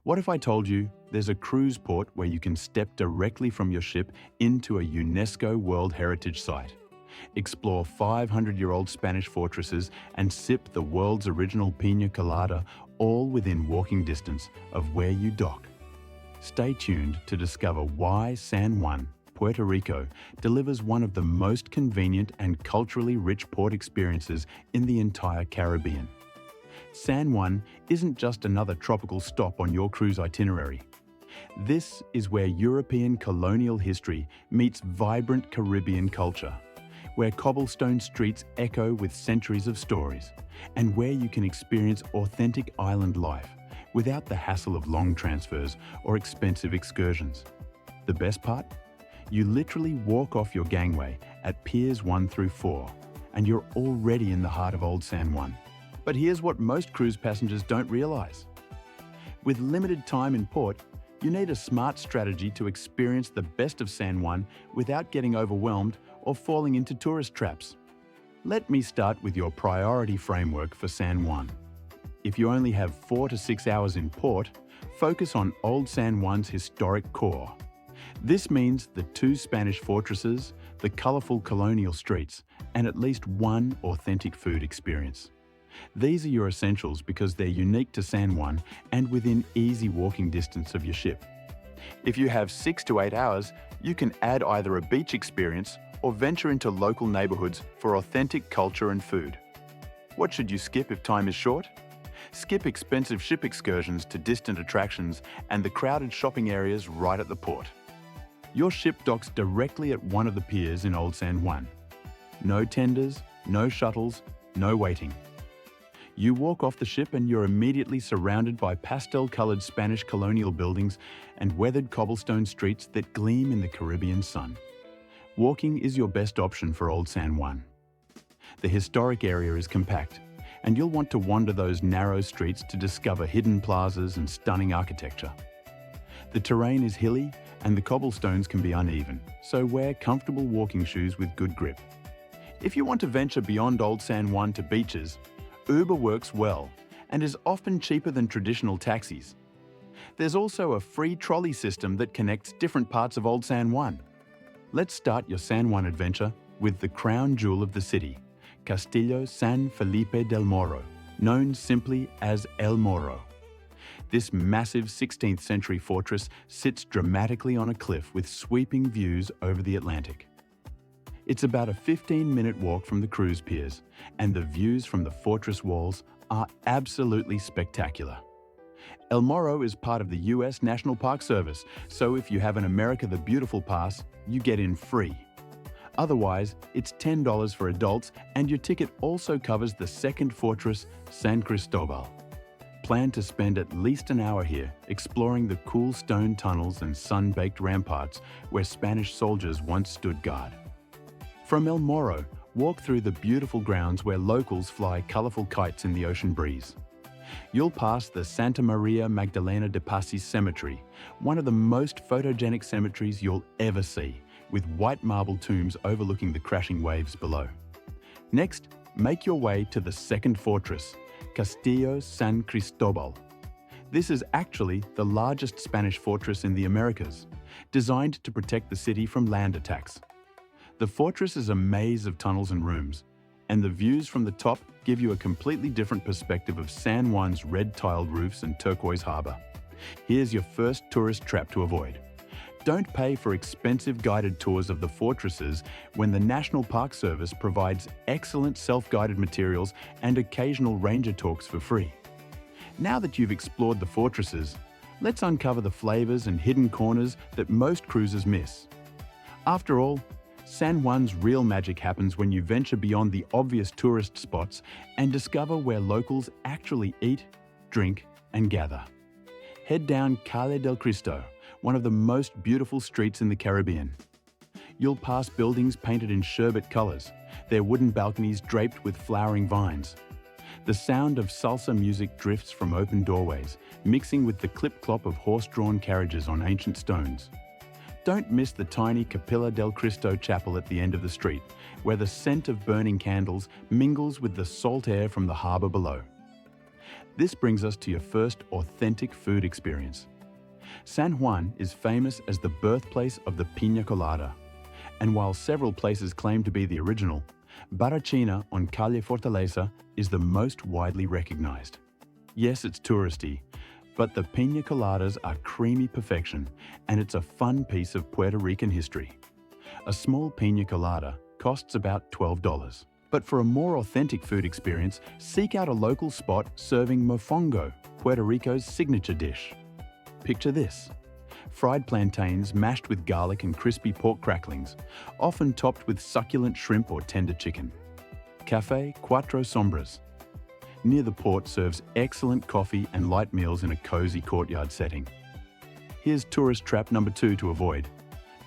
What if I told you there's a cruise port where you can step directly from your ship into a UNESCO World Heritage Site, explore 500-year-old Spanish fortresses, and sip the world's original piña colada, all within walking distance of where you dock? Stay tuned to discover why San Juan, Puerto Rico, delivers one of the most convenient and culturally rich port experiences in the entire Caribbean. San Juan isn't just another tropical stop on your cruise itinerary. This is where European colonial history meets vibrant Caribbean culture, where cobblestone streets echo with centuries of stories, and where you can experience authentic island life without the hassle of long transfers or expensive excursions. The best part? You literally walk off your gangway at Piers 1 through 4, and you're already in the heart of Old San Juan. But here's what most cruise passengers don't realize. With limited time in port, you need a smart strategy to experience the best of San Juan without getting overwhelmed or falling into tourist traps. Let me start with your priority framework for San Juan. If you only have 4 to 6 hours in port, focus on Old San Juan's historic core. This means the 2 Spanish fortresses, the colorful colonial streets, and at least one authentic food experience. These are your essentials because they're unique to San Juan and within easy walking distance of your ship. If you have 6 to 8 hours, you can add either a beach experience or venture into local neighborhoods for authentic culture and food. What should you skip if time is short? Skip expensive ship excursions to distant attractions and the crowded shopping areas right at the port. Your ship docks directly at one of the piers in Old San Juan. No tenders, no shuttles, no waiting. You walk off the ship and you're immediately surrounded by pastel-colored Spanish colonial buildings and weathered cobblestone streets that gleam in the Caribbean sun. Walking is your best option for Old San Juan. The historic area is compact, and you'll want to wander those narrow streets to discover hidden plazas and stunning architecture. The terrain is hilly and the cobblestones can be uneven, so wear comfortable walking shoes with good grip. If you want to venture beyond Old San Juan to beaches, Uber works well and is often cheaper than traditional taxis. There's also a free trolley system that connects different parts of Old San Juan. Let's start your San Juan adventure with the crown jewel of the city, Castillo San Felipe del Morro, known simply as El Morro. This massive 16th century fortress sits dramatically on a cliff with sweeping views over the Atlantic. It's about a 15-minute walk from the cruise piers, and the views from the fortress walls are absolutely spectacular. El Morro is part of the US National Park Service, so if you have an America the Beautiful pass, you get in free. Otherwise, it's $10 for adults, and your ticket also covers the second fortress, San Cristobal. Plan to spend at least an hour here, exploring the cool stone tunnels and sun-baked ramparts where Spanish soldiers once stood guard. From El Morro, walk through the beautiful grounds where locals fly colorful kites in the ocean breeze. You'll pass the Santa María Magdalena Cemetery, one of the most photogenic cemeteries you'll ever see, with white marble tombs overlooking the crashing waves below. Next, make your way to the second fortress, Castillo San Cristobal. This is actually the largest Spanish fortress in the Americas, designed to protect the city from land attacks. The fortress is a maze of tunnels and rooms, and the views from the top give you a completely different perspective of San Juan's red-tiled roofs and turquoise harbor. Here's your first tourist trap to avoid. Don't pay for expensive guided tours of the fortresses when the National Park Service provides excellent self-guided materials and occasional ranger talks for free. Now that you've explored the fortresses, let's uncover the flavors and hidden corners that most cruisers miss. After all, San Juan's real magic happens when you venture beyond the obvious tourist spots and discover where locals actually eat, drink, and gather. Head down Calle del Cristo, one of the most beautiful streets in the Caribbean. You'll pass buildings painted in sherbet colors, their wooden balconies draped with flowering vines. The sound of salsa music drifts from open doorways, mixing with the clip-clop of horse-drawn carriages on ancient stones. Don't miss the tiny Capilla del Cristo chapel at the end of the street, where the scent of burning candles mingles with the salt air from the harbor below. This brings us to your first authentic food experience. San Juan is famous as the birthplace of the piña colada. And while several places claim to be the original, Barachina on Calle Fortaleza is the most widely recognized. Yes, it's touristy, but the piña coladas are creamy perfection, and it's a fun piece of Puerto Rican history. A small piña colada costs about $12. But for a more authentic food experience, seek out a local spot serving mofongo, Puerto Rico's signature dish. Picture this: fried plantains mashed with garlic and crispy pork cracklings, often topped with succulent shrimp or tender chicken. Café Cuatro Sombras near the port serves excellent coffee and light meals in a cozy courtyard setting. Here's tourist trap number 2 to avoid.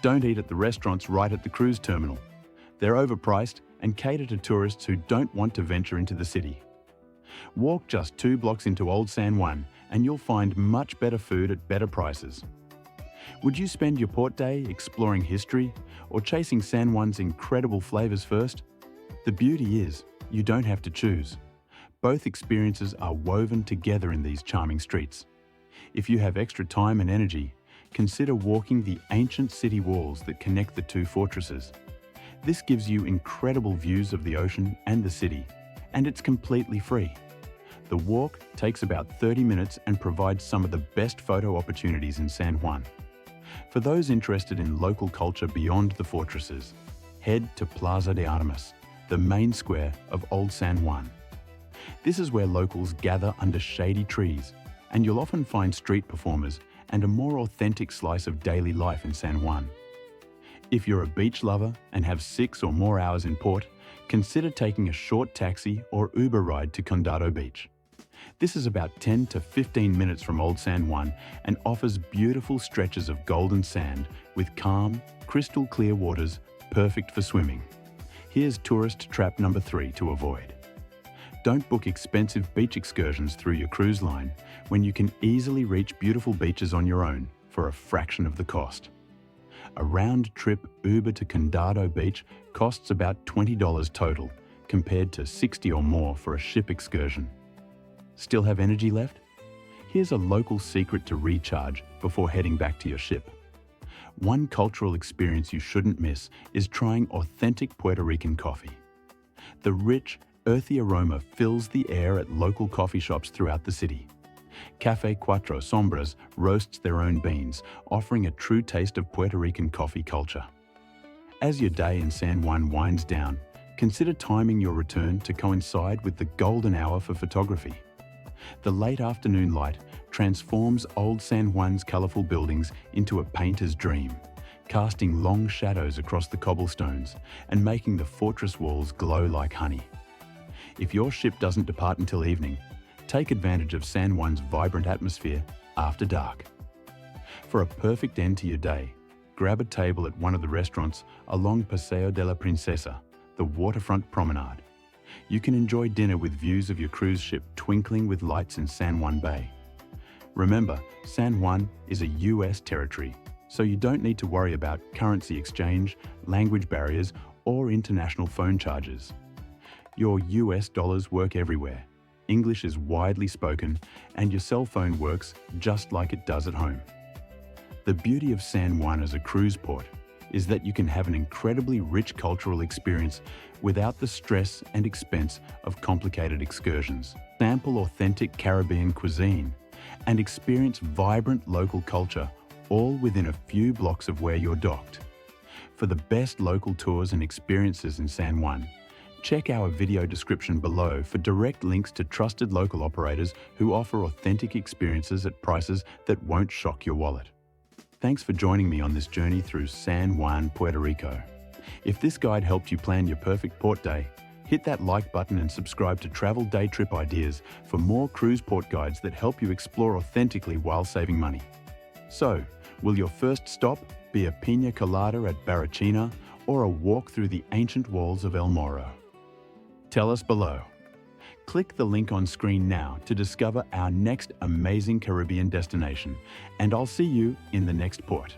Don't eat at the restaurants right at the cruise terminal. They're overpriced and cater to tourists who don't want to venture into the city. Walk just 2 blocks into Old San Juan and you'll find much better food at better prices. Would you spend your port day exploring history or chasing San Juan's incredible flavors first? The beauty is, you don't have to choose. Both experiences are woven together in these charming streets. If you have extra time and energy, consider walking the ancient city walls that connect the 2 fortresses. This gives you incredible views of the ocean and the city, and it's completely free. The walk takes about 30 minutes and provides some of the best photo opportunities in San Juan. For those interested in local culture beyond the fortresses, head to Plaza de Armas, the main square of Old San Juan. This is where locals gather under shady trees, and you'll often find street performers and a more authentic slice of daily life in San Juan. If you're a beach lover and have 6 or more hours in port, consider taking a short taxi or Uber ride to Condado Beach. This is about 10 to 15 minutes from Old San Juan and offers beautiful stretches of golden sand with calm, crystal clear waters perfect for swimming. Here's tourist trap number 3 to avoid. Don't book expensive beach excursions through your cruise line when you can easily reach beautiful beaches on your own for a fraction of the cost. A round-trip Uber to Condado Beach costs about $20 total, compared to $60 or more for a ship excursion. Still have energy left? Here's a local secret to recharge before heading back to your ship. One cultural experience you shouldn't miss is trying authentic Puerto Rican coffee. The rich, earthy aroma fills the air at local coffee shops throughout the city. Café Cuatro Sombras roasts their own beans, offering a true taste of Puerto Rican coffee culture. As your day in San Juan winds down, consider timing your return to coincide with the golden hour for photography. The late afternoon light transforms Old San Juan's colorful buildings into a painter's dream, casting long shadows across the cobblestones and making the fortress walls glow like honey. If your ship doesn't depart until evening, take advantage of San Juan's vibrant atmosphere after dark. For a perfect end to your day, grab a table at one of the restaurants along Paseo de la Princesa, the waterfront promenade. You can enjoy dinner with views of your cruise ship twinkling with lights in San Juan Bay. Remember, San Juan is a US territory, so you don't need to worry about currency exchange, language barriers, or international phone charges. Your US dollars work everywhere. English is widely spoken, and your cell phone works just like it does at home. The beauty of San Juan as a cruise port is that you can have an incredibly rich cultural experience without the stress and expense of complicated excursions. Sample authentic Caribbean cuisine and experience vibrant local culture, all within a few blocks of where you're docked. For the best local tours and experiences in San Juan, check our video description below for direct links to trusted local operators who offer authentic experiences at prices that won't shock your wallet. Thanks for joining me on this journey through San Juan, Puerto Rico. If this guide helped you plan your perfect port day, hit that like button and subscribe to Travel Day Trip Ideas for more cruise port guides that help you explore authentically while saving money. So, will your first stop be a piña colada at Barachina or a walk through the ancient walls of El Morro? Tell us below. Click the link on screen now to discover our next amazing Caribbean destination, and I'll see you in the next port.